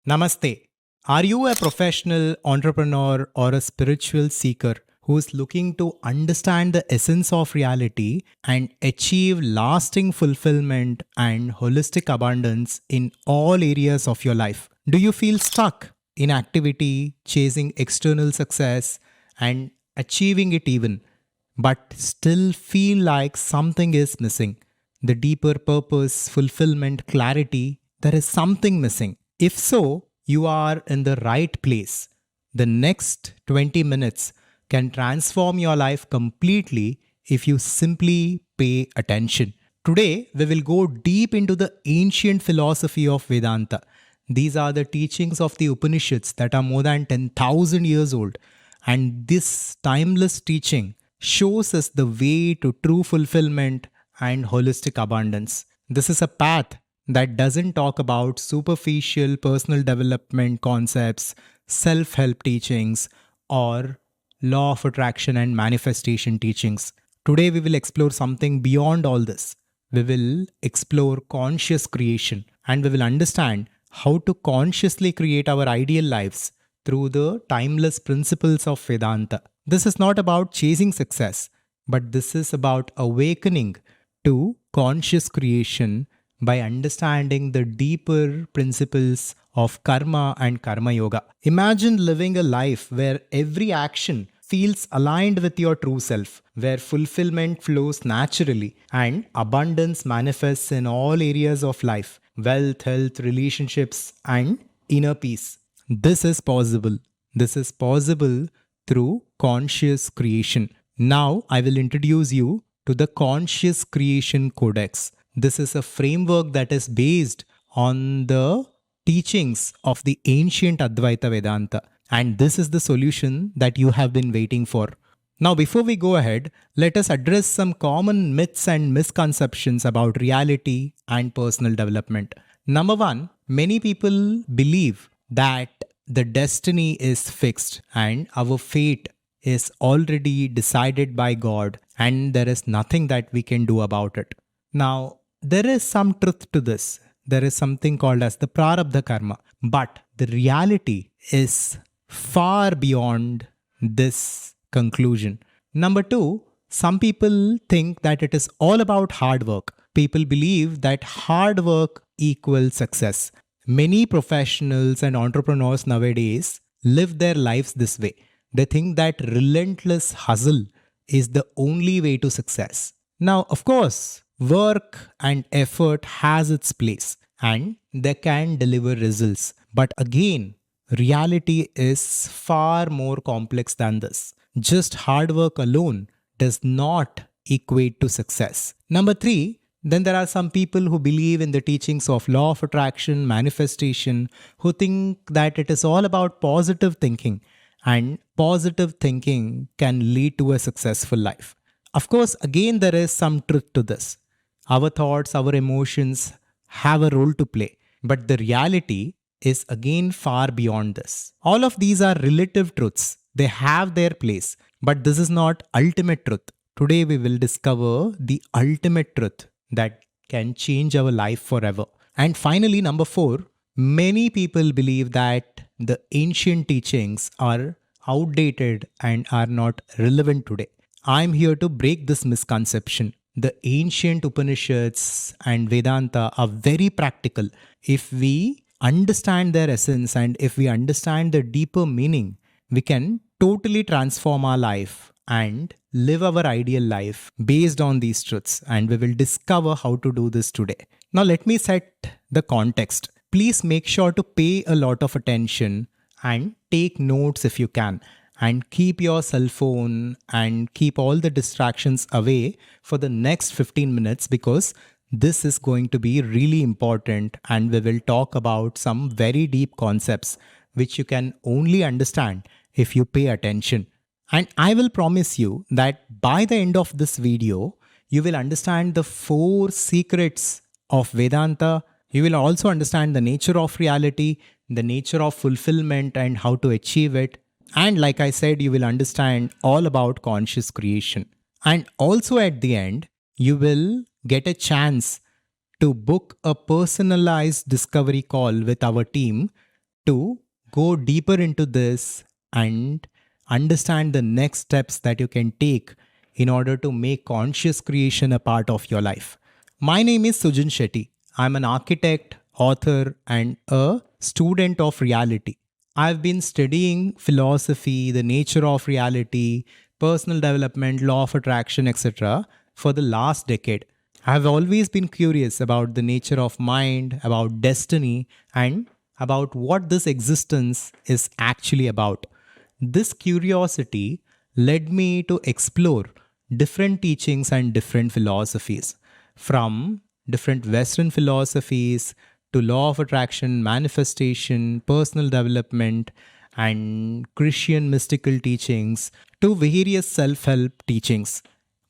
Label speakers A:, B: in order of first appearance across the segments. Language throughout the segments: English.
A: Namaste. Are you a professional entrepreneur or a spiritual seeker who's looking to understand the essence of reality and achieve lasting fulfillment and holistic abundance in all areas of your life? Do you feel stuck in activity, chasing external success, and achieving it even, but still feel like something is missing? The deeper purpose, fulfillment, clarity, there is something missing. If so, you are in the right place. The next 20 minutes can transform your life completely if you simply pay attention. Today, we will go deep into the ancient philosophy of Vedanta. These are the teachings of the Upanishads that are more than 10,000 years old. And this timeless teaching shows us the way to true fulfillment and holistic abundance. This is a path that doesn't talk about superficial personal development concepts, self help teachings, or law of attraction and manifestation teachings. Today, we will explore something beyond all this. We will explore conscious creation and we will understand how to consciously create our ideal lives through the timeless principles of Vedanta. This is not about chasing success, but this is about awakening to conscious creation by understanding the deeper principles of karma and karma yoga. Imagine living a life where every action feels aligned with your true self, where fulfillment flows naturally and abundance manifests in all areas of life: wealth, health, relationships, and inner peace. This is possible. This is possible through conscious creation. Now, I will introduce you to the Conscious Creation Codex. This is a framework that is based on the teachings of the ancient Adhvaitha Vedanta. And this is the solution that you have been waiting for. Now, before we go ahead, let us address some common myths and misconceptions about reality and personal development. Number one, many people believe that the destiny is fixed and our fate is already decided by God and there is nothing that we can do about it. Now, there is some truth to this. There is something called as the prarabdha karma. But the reality is far beyond this conclusion. Number two, some people think that it is all about hard work. People believe that hard work equals success. Many professionals and entrepreneurs nowadays live their lives this way. They think that relentless hustle is the only way to success. Now, of course, work and effort has its place and they can deliver results. But again, reality is far more complex than this. Just hard work alone does not equate to success. Number three, then there are some people who believe in the teachings of law of attraction, manifestation, who think that it is all about positive thinking and positive thinking can lead to a successful life. Of course, again, there is some truth to this. Our thoughts, our emotions have a role to play, but the reality is again far beyond this. All of these are relative truths. They have their place, but this is not ultimate truth. Today we will discover the ultimate truth that can change our life forever. And finally, number four, many people believe that the ancient teachings are outdated and are not relevant today. I'm here to break this misconception. The ancient Upanishads and Vedanta are very practical. If we understand their essence and if we understand the deeper meaning, we can totally transform our life and live our ideal life based on these truths. And we will discover how to do this today. Now, let me set the context. Please make sure to pay a lot of attention and take notes if you can. And keep your cell phone and keep all the distractions away for the next 15 minutes because this is going to be really important and we will talk about some very deep concepts which you can only understand if you pay attention. And I will promise you that by the end of this video, you will understand the 4 secrets of Vedanta. You will also understand the nature of reality, the nature of fulfillment and how to achieve it. And like I said, you will understand all about conscious creation. And also at the end, you will get a chance to book a personalized discovery call with our team to go deeper into this and understand the next steps that you can take in order to make conscious creation a part of your life. My name is Sujin Shetty. I'm an architect, author, and a student of reality. I've been studying philosophy, the nature of reality, personal development, law of attraction, etc. for the last decade. I've always been curious about the nature of mind, about destiny, and about what this existence is actually about. This curiosity led me to explore different teachings and different philosophies, from different Western philosophies to law of attraction, manifestation, personal development, and Christian mystical teachings to various self help teachings.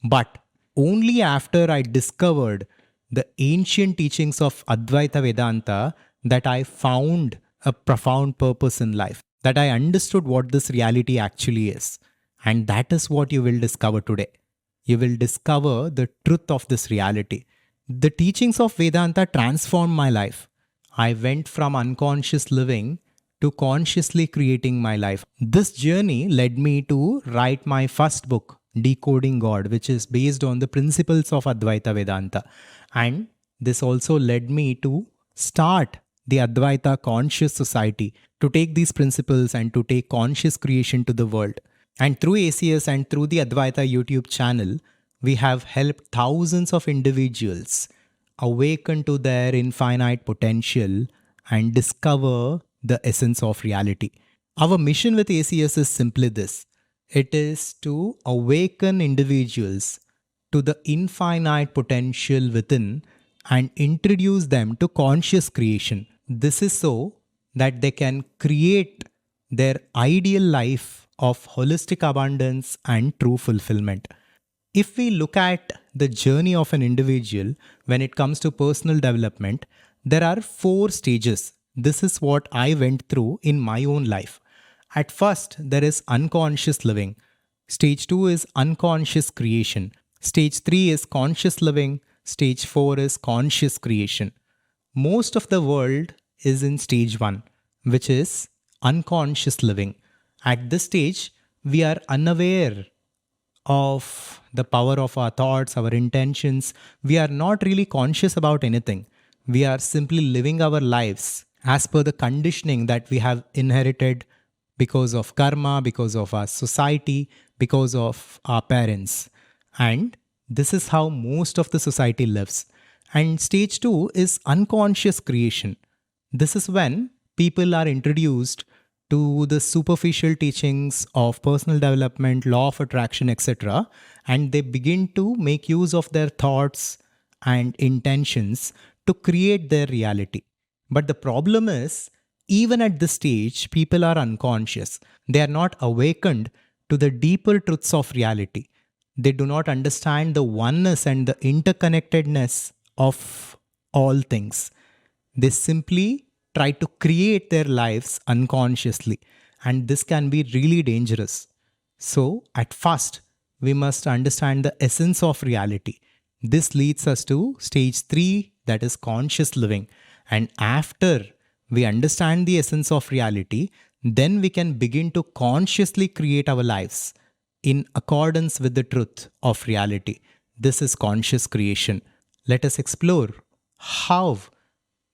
A: But only after I discovered the ancient teachings of Advaita Vedanta that I found a profound purpose in life, that I understood what this reality actually is. And that is what you will discover today. You will discover the truth of this reality. The teachings of Vedanta transformed my life. I went from unconscious living to consciously creating my life. This journey led me to write my first book, Decoding God, which is based on the principles of Advaita Vedanta. And this also led me to start the Advaita Conscious Society to take these principles and to take conscious creation to the world. And through ACS and through the Advaita YouTube channel, we have helped thousands of individuals awaken to their infinite potential and discover the essence of reality. Our mission with ACS is simply this: it is to awaken individuals to the infinite potential within and introduce them to conscious creation. This is so that they can create their ideal life of holistic abundance and true fulfillment. If we look at the journey of an individual when it comes to personal development, there are 4 stages. This is what I went through in my own life. At first, there is unconscious living. Stage 2 is unconscious creation. Stage 3 is conscious living. Stage 4 is conscious creation. Most of the world is in stage 1, which is unconscious living. At this stage, we are unaware of the power of our thoughts, our intentions. We are not really conscious about anything. We are simply living our lives as per the conditioning that we have inherited because of karma, because of our society, because of our parents. And this is how most of the society lives. And stage 2 is unconscious creation. This is when people are introduced to the superficial teachings of personal development, law of attraction, etc., and they begin to make use of their thoughts and intentions to create their reality. But the problem is, even at this stage, people are unconscious. They are not awakened to the deeper truths of reality. They do not understand the oneness and the interconnectedness of all things. They simply try to create their lives unconsciously, and this can be really dangerous. So, at first, we must understand the essence of reality. This leads us to stage 3, that is conscious living. And after we understand the essence of reality, then we can begin to consciously create our lives in accordance with the truth of reality. This is conscious creation. Let us explore how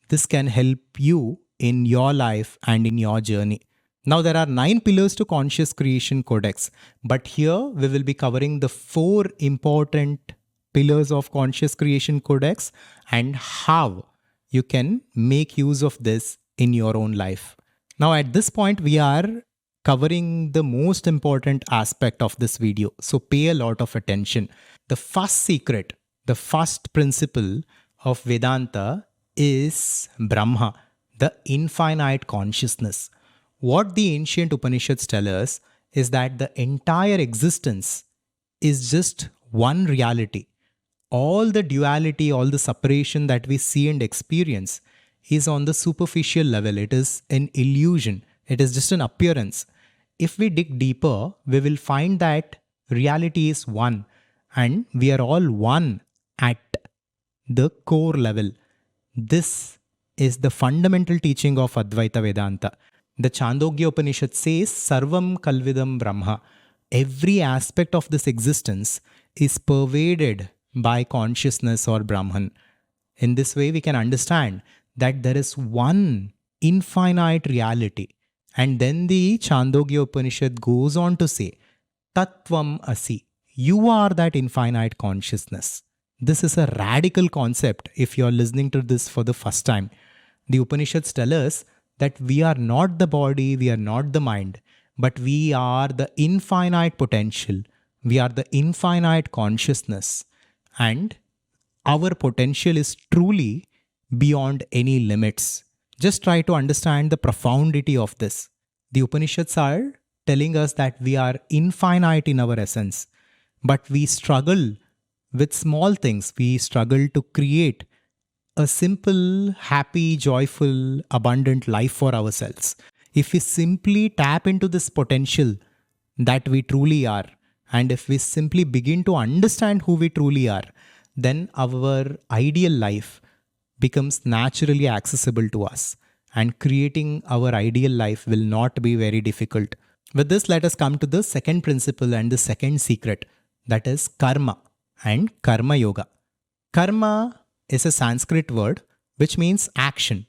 A: this can help you in your life and in your journey. Now, there are 9 pillars to Conscious Creation Codex, but here we will be covering the 4 important pillars of Conscious Creation Codex and how you can make use of this in your own life. Now, at this point, we are covering the most important aspect of this video, so pay a lot of attention. The first secret, the first principle of Vedanta is Brahma, the infinite consciousness. What the ancient Upanishads tell us is that the entire existence is just one reality. All the duality, all the separation that we see and experience is on the superficial level. It is an illusion. It is just an appearance. If we dig deeper, we will find that reality is one and we are all one at the core level. This is the fundamental teaching of Advaita Vedanta. The Chandogya Upanishad says, Sarvam Kalvidam Brahma. Every aspect of this existence is pervaded by consciousness or Brahman. In this way, we can understand that there is one infinite reality. And then the Chandogya Upanishad goes on to say, Tattvam Asi. You are that infinite consciousness. This is a radical concept if you are listening to this for the first time. The Upanishads tell us that we are not the body, we are not the mind, but we are the infinite potential. We are the infinite consciousness. And our potential is truly beyond any limits. Just try to understand the profundity of this. The Upanishads are telling us that we are infinite in our essence, but we struggle with small things. We struggle to create a simple, happy, joyful, abundant life for ourselves. If we simply tap into this potential that we truly are, and if we simply begin to understand who we truly are, then our ideal life becomes naturally accessible to us. And creating our ideal life will not be very difficult. With this, let us come to the second principle and the second secret, that is karma and karma yoga. Karma is a Sanskrit word which means action.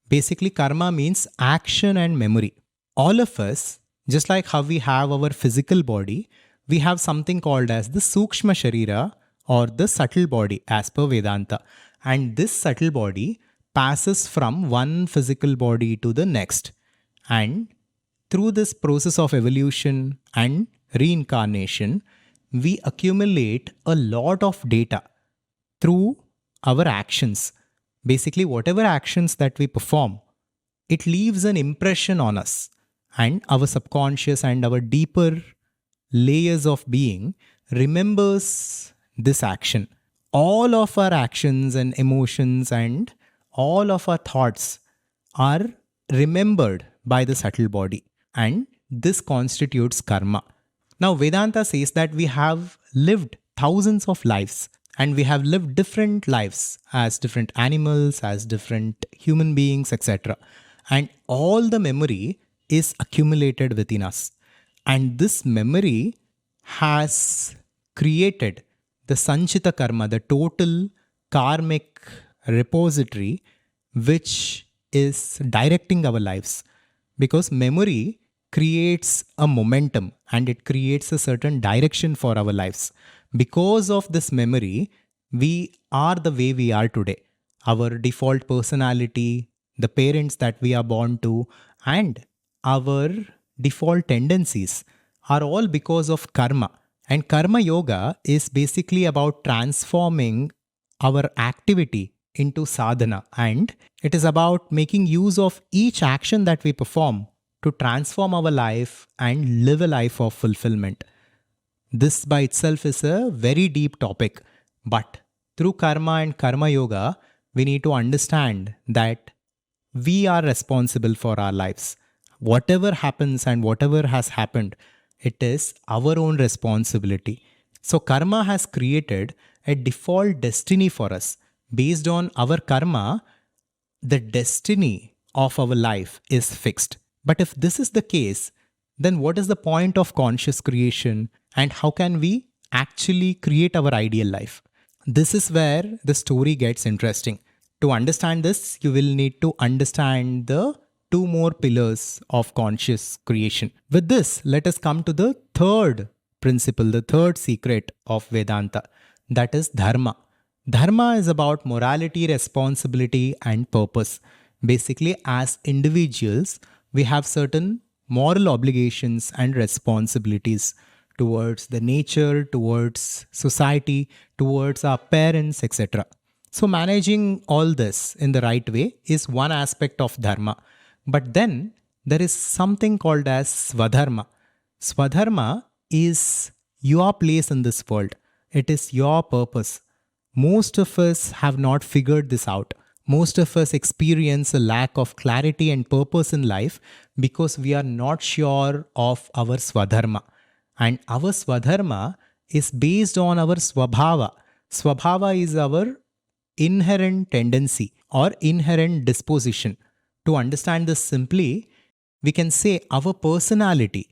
A: Basically, karma means action and memory. All of us, just like how we have our physical body, we have something called as the Sukshma Sharira or the subtle body as per Vedanta. And this subtle body passes from one physical body to the next. And through this process of evolution and reincarnation, we accumulate a lot of data through our actions. Basically, whatever actions that we perform, it leaves an impression on us, and our subconscious and our deeper layers of being remembers this action. All of our actions and emotions and all of our thoughts are remembered by the subtle body, and this constitutes karma. Now, Vedanta says that we have lived thousands of lives, and we have lived different lives as different animals, as different human beings, etc. And all the memory is accumulated within us. And this memory has created the Sanchita Karma, the total karmic repository, which is directing our lives. Because memory creates a momentum and it creates a certain direction for our lives. Because of this memory, we are the way we are today. Our default personality, the parents that we are born to, and our default tendencies are all because of karma. And karma yoga is basically about transforming our activity into sadhana, and it is about making use of each action that we perform to transform our life and live a life of fulfillment. This by itself is a very deep topic, but through karma and karma yoga, we need to understand that we are responsible for our lives. Whatever happens and whatever has happened, it is our own responsibility. So karma has created a default destiny for us. Based on our karma, the destiny of our life is fixed. But if this is the case, then what is the point of conscious creation and how can we actually create our ideal life? This is where the story gets interesting. To understand this, you will need to understand the two more pillars of conscious creation. With this, let us come to the third principle, the third secret of Vedanta, that is dharma. Dharma is about morality, responsibility, and purpose. Basically, as individuals, we have certain moral obligations and responsibilities towards the nature, towards society, towards our parents, etc. So managing all this in the right way is one aspect of dharma. But then there is something called as swadharma. Swadharma is your place in this world. It is your purpose. Most of us have not figured this out. Most of us experience a lack of clarity and purpose in life because we are not sure of our swadharma. And our swadharma is based on our swabhava. Swabhava is our inherent tendency or inherent disposition. To understand this simply, we can say our personality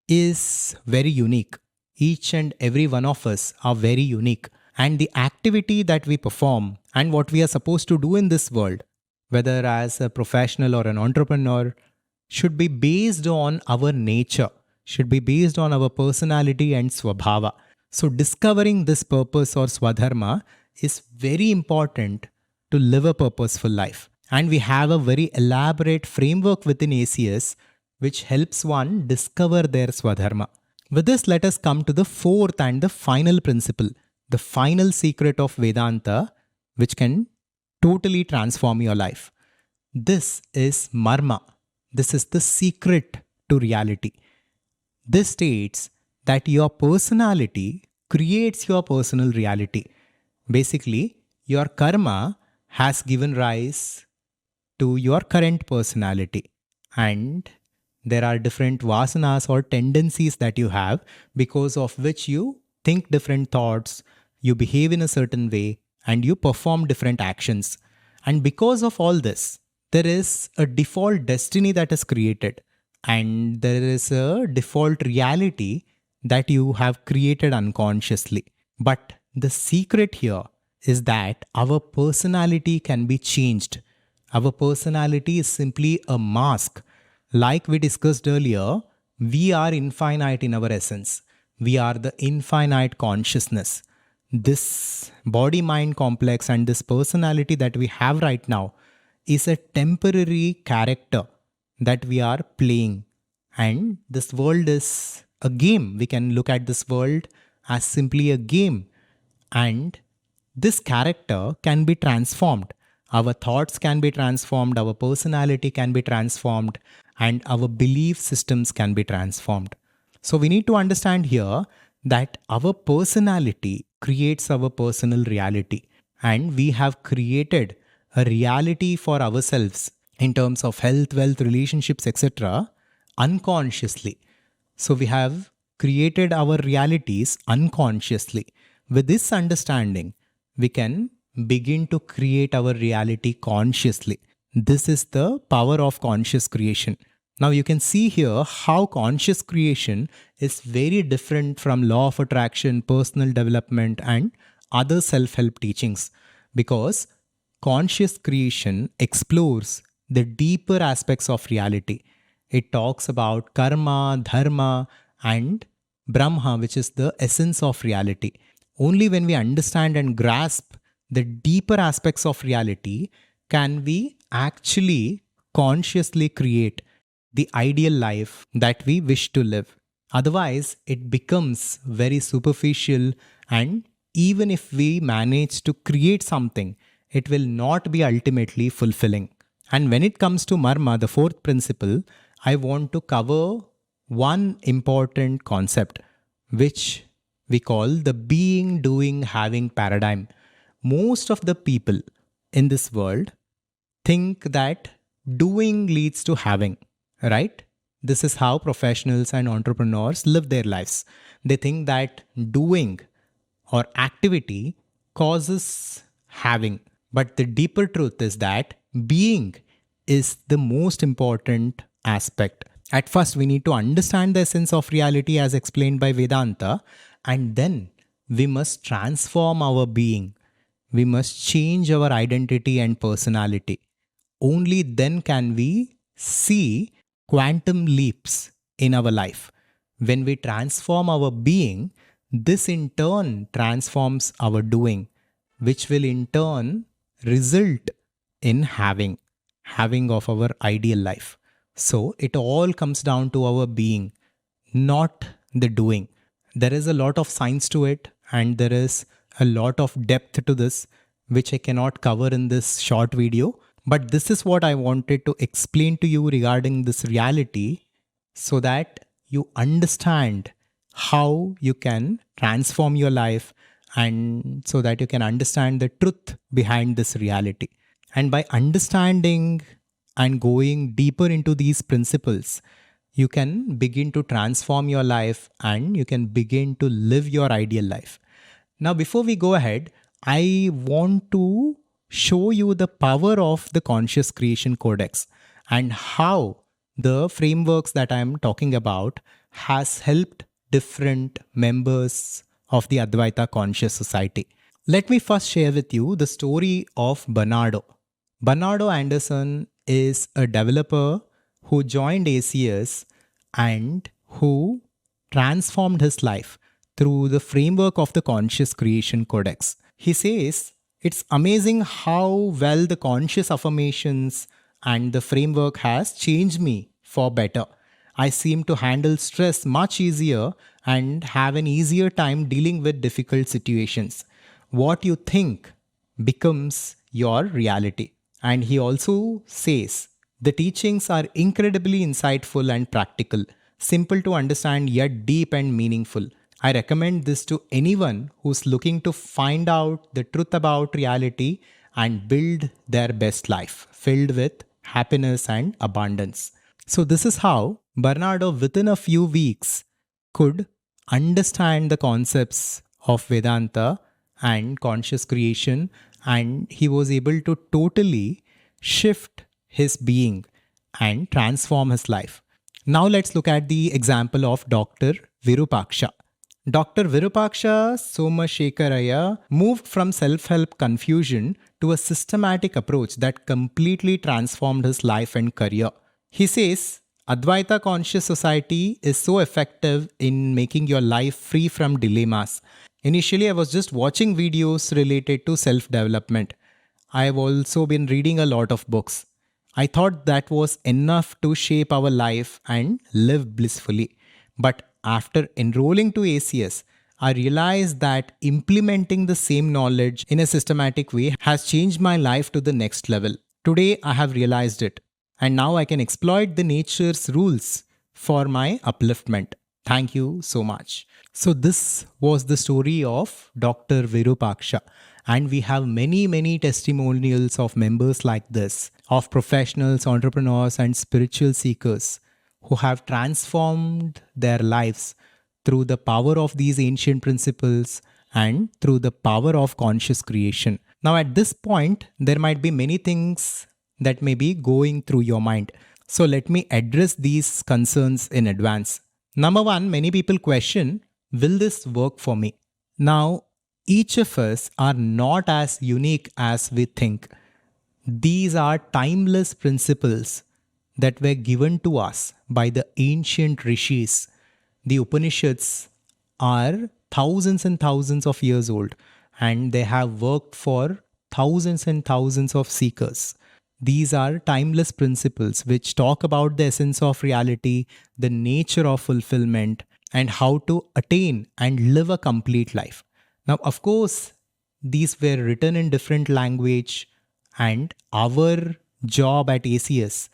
A: is very unique. Each and every one of us are very unique. And the activity that we perform and what we are supposed to do in this world, whether as a professional or an entrepreneur, should be based on our nature, should be based on our personality and swabhava. So, discovering this purpose or swadharma is very important to live a purposeful life. And we have a very elaborate framework within ACS which helps one discover their swadharma. With this, let us come to the fourth and the final principle, the final secret of Vedanta, which can totally transform your life. This is marma. This is the secret to reality. This states that your personality creates your personal reality. Basically, your karma has given rise to your current personality, and there are different vasanas or tendencies that you have because of which you think different thoughts, you behave in a certain way, and you perform different actions. And because of all this, there is a default destiny that is created, and there is a default reality that you have created unconsciously. But the secret here is that our personality can be changed. Our personality is simply a mask. Like we discussed earlier, we are infinite in our essence. We are the infinite consciousness. This body mind complex and this personality that we have right now is a temporary character that we are playing. And this world is a game. We can look at this world as simply a game. And this character can be transformed. Our thoughts can be transformed, our personality can be transformed, and our belief systems can be transformed. So we need to understand here that our personality creates our personal reality, and we have created a reality for ourselves in terms of health, wealth, relationships, etc., unconsciously. So we have created our realities unconsciously. With this understanding, we can begin to create our reality consciously. This is the power of conscious creation. Now you can see here how conscious creation is very different from law of attraction, personal development, and other self-help teachings, because conscious creation explores the deeper aspects of reality. It talks about karma, dharma, and Brahma, which is the essence of reality. Only when we understand and grasp the deeper aspects of reality can we actually consciously create the ideal life that we wish to live. Otherwise, it becomes very superficial, and even if we manage to create something, it will not be ultimately fulfilling. And when it comes to Marma, the fourth principle, I want to cover one important concept, which we call the being, doing, having paradigm. Most of the people in this world think that doing leads to having, right? This is how professionals and entrepreneurs live their lives. They think that doing or activity causes having. But the deeper truth is that being is the most important aspect. At first, we need to understand the essence of reality as explained by Vedanta, and then we must transform our being. We must change our identity and personality. Only then can we see quantum leaps in our life. When we transform our being, this in turn transforms our doing, which will in turn result in having of our ideal life. So it all comes down to our being, not the doing. There is a lot of science to it, and there is a lot of depth to this, which I cannot cover in this short video. But this is what I wanted to explain to you regarding this reality, so that you understand how you can transform your life, and so that you can understand the truth behind this reality. And by understanding and going deeper into these principles, you can begin to transform your life and you can begin to live your ideal life. Now, before we go ahead, I want to show you the power of the Conscious Creation Codex and how the frameworks that I'm talking about has helped different members of the Advaita Conscious Society. Let me first share with you the story of Bernardo. Bernardo Anderson is a developer who joined ACS and who transformed his life through the framework of the Conscious Creation Codex. He says, it's amazing how well the conscious affirmations and the framework has changed me for better. I seem to handle stress much easier and have an easier time dealing with difficult situations. What you think becomes your reality. And he also says the teachings are incredibly insightful and practical, simple to understand yet deep and meaningful. I recommend this to anyone who's looking to find out the truth about reality and build their best life filled with happiness and abundance. So, this is how Bernardo, within a few weeks, could understand the concepts of Vedanta and conscious creation, and he was able to totally shift his being and transform his life. Now, let's look at the example of Dr. Virupaksha. Dr. Virupaksha Somashekaraya moved from self help confusion to a systematic approach that completely transformed his life and career. He says, Advaita Conscious Society is so effective in making your life free from dilemmas. Initially, I was just watching videos related to self development. I have also been reading a lot of books. I thought that was enough to shape our life and live blissfully. But after enrolling to ACS, I realized that implementing the same knowledge in a systematic way has changed my life to the next level. Today, I have realized it, and now I can exploit the nature's rules for my upliftment. Thank you so much. So, this was the story of Dr. Virupaksha. And we have many, many testimonials of members like this, of professionals, entrepreneurs, and spiritual seekers who have transformed their lives through the power of these ancient principles and through the power of conscious creation. Now, at this point, there might be many things that may be going through your mind. So, let me address these concerns in advance. Number one, many people question, will this work for me? Now, each of us are not as unique as we think. These are timeless principles that were given to us by the ancient rishis. The Upanishads are thousands and thousands of years old, and they have worked for thousands and thousands of seekers. These are timeless principles which talk about the essence of reality, the nature of fulfillment, and how to attain and live a complete life. Now, of course, these were written in different language, and our job at ACS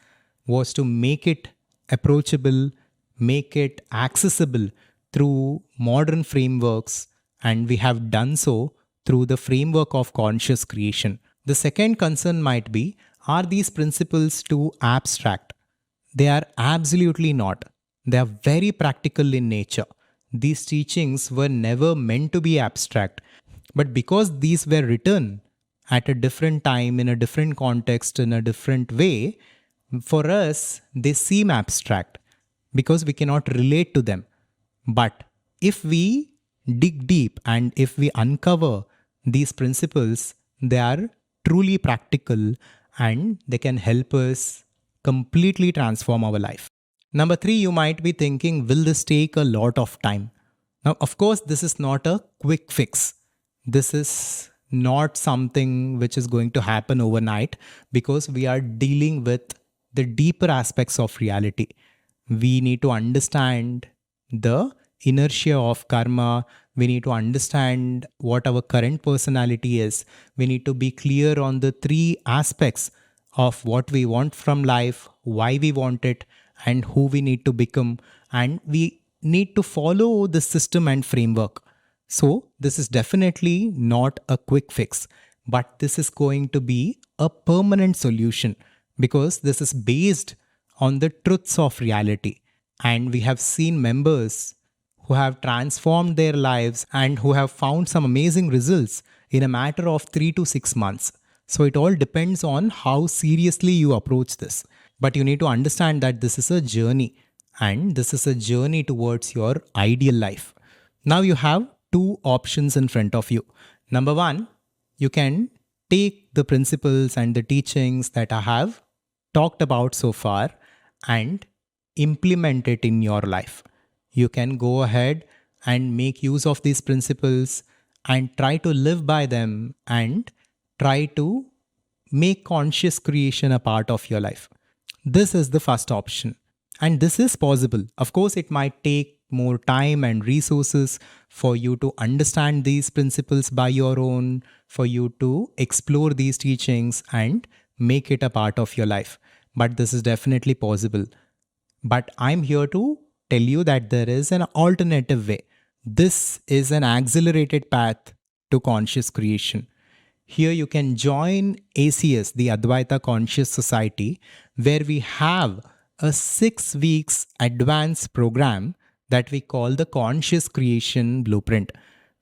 A: was to make it approachable, make it accessible through modern frameworks, and we have done so through the framework of conscious creation. The second concern might be, are these principles too abstract? They are absolutely not. They are very practical in nature. These teachings were never meant to be abstract. But because these were written at a different time, in a different context, in a different way, for us, they seem abstract because we cannot relate to them. But if we dig deep and if we uncover these principles, they are truly practical and they can help us completely transform our life. Number three, you might be thinking, will this take a lot of time? Now, of course, this is not a quick fix. This is not something which is going to happen overnight because we are dealing with the deeper aspects of reality. We need to understand the inertia of karma. We need to understand what our current personality is. We need to be clear on the three aspects of what we want from life, why we want it, and who we need to become. And we need to follow the system and framework. So, this is definitely not a quick fix, but this is going to be a permanent solution because this is based on the truths of reality. And we have seen members who have transformed their lives and who have found some amazing results in a matter of 3 to 6 months. So it all depends on how seriously you approach this. But you need to understand that this is a journey, and this is a journey towards your ideal life. Now you have two options in front of you. Number one, you can take the principles and the teachings that I have talked about so far and implement it in your life. You can go ahead and make use of these principles and try to live by them and try to make conscious creation a part of your life. This is the first option. And this is possible. Of course, it might take more time and resources for you to understand these principles by your own, for you to explore these teachings and make it a part of your life. But this is definitely possible. But I'm here to tell you that there is an alternative way. This is an accelerated path to conscious creation. Here you can join ACS, the Adhvaitha Conscious Society, where we have a 6 weeks advanced program that we call the Conscious Creation Blueprint.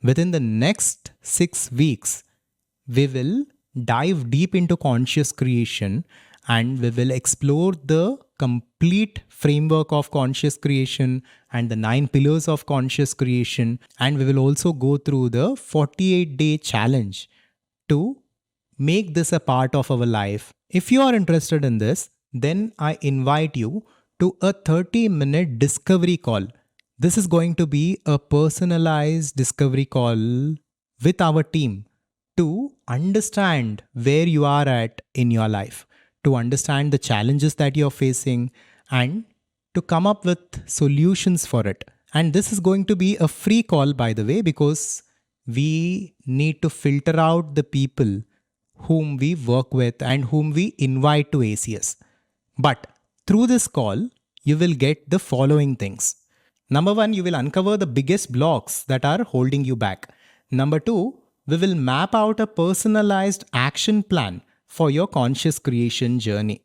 A: Within the next 6 weeks, we will dive deep into conscious creation and we will explore the complete framework of conscious creation and the 9 pillars of conscious creation. And we will also go through the 48-day challenge to make this a part of our life. If you are interested in this, then I invite you to a 30-minute discovery call. This is going to be a personalized discovery call with our team to understand where you are at in your life, to understand the challenges that you're facing, and to come up with solutions for it. And this is going to be a free call, by the way, because we need to filter out the people whom we work with and whom we invite to ACS. But through this call, you will get the following things. Number one, you will uncover the biggest blocks that are holding you back. Number two, we will map out a personalized action plan for your conscious creation journey.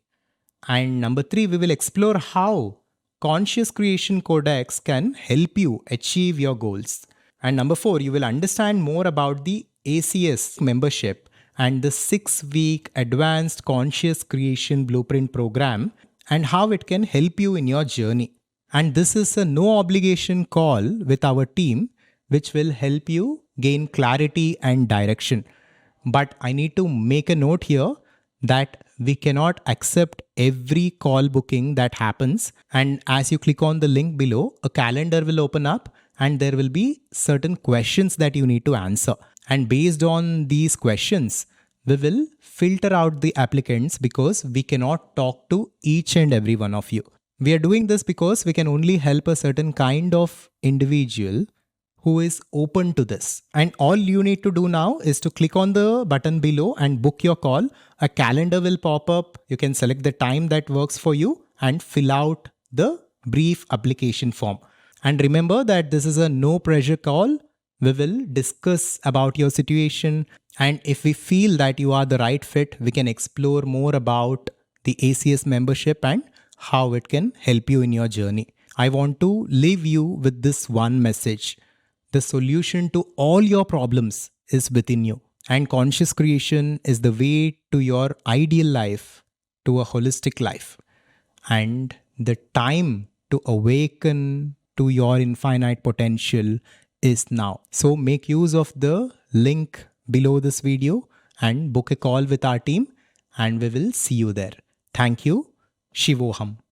A: And number three, we will explore how Conscious Creation Codex can help you achieve your goals. And number four, you will understand more about the ACS membership and the 6-week advanced conscious creation blueprint program and how it can help you in your journey. And this is a no obligation call with our team, which will help you gain clarity and direction. But I need to make a note here that we cannot accept every call booking that happens. And as you click on the link below, a calendar will open up and there will be certain questions that you need to answer. And based on these questions, we will filter out the applicants because we cannot talk to each and every one of you. We are doing this because we can only help a certain kind of individual who is open to this. And all you need to do now is to click on the button below and book your call. A calendar will pop up. You can select the time that works for you and fill out the brief application form. And remember that this is a no pressure call. We will discuss about your situation. And if we feel that you are the right fit, we can explore more about the ACS membership and how it can help you in your journey. I want to leave you with this one message. The solution to all your problems is within you. And conscious creation is the way to your ideal life, to a holistic life. And the time to awaken to your infinite potential is now. So make use of the link below this video and book a call with our team, and we will see you there. Thank you. Shivoham.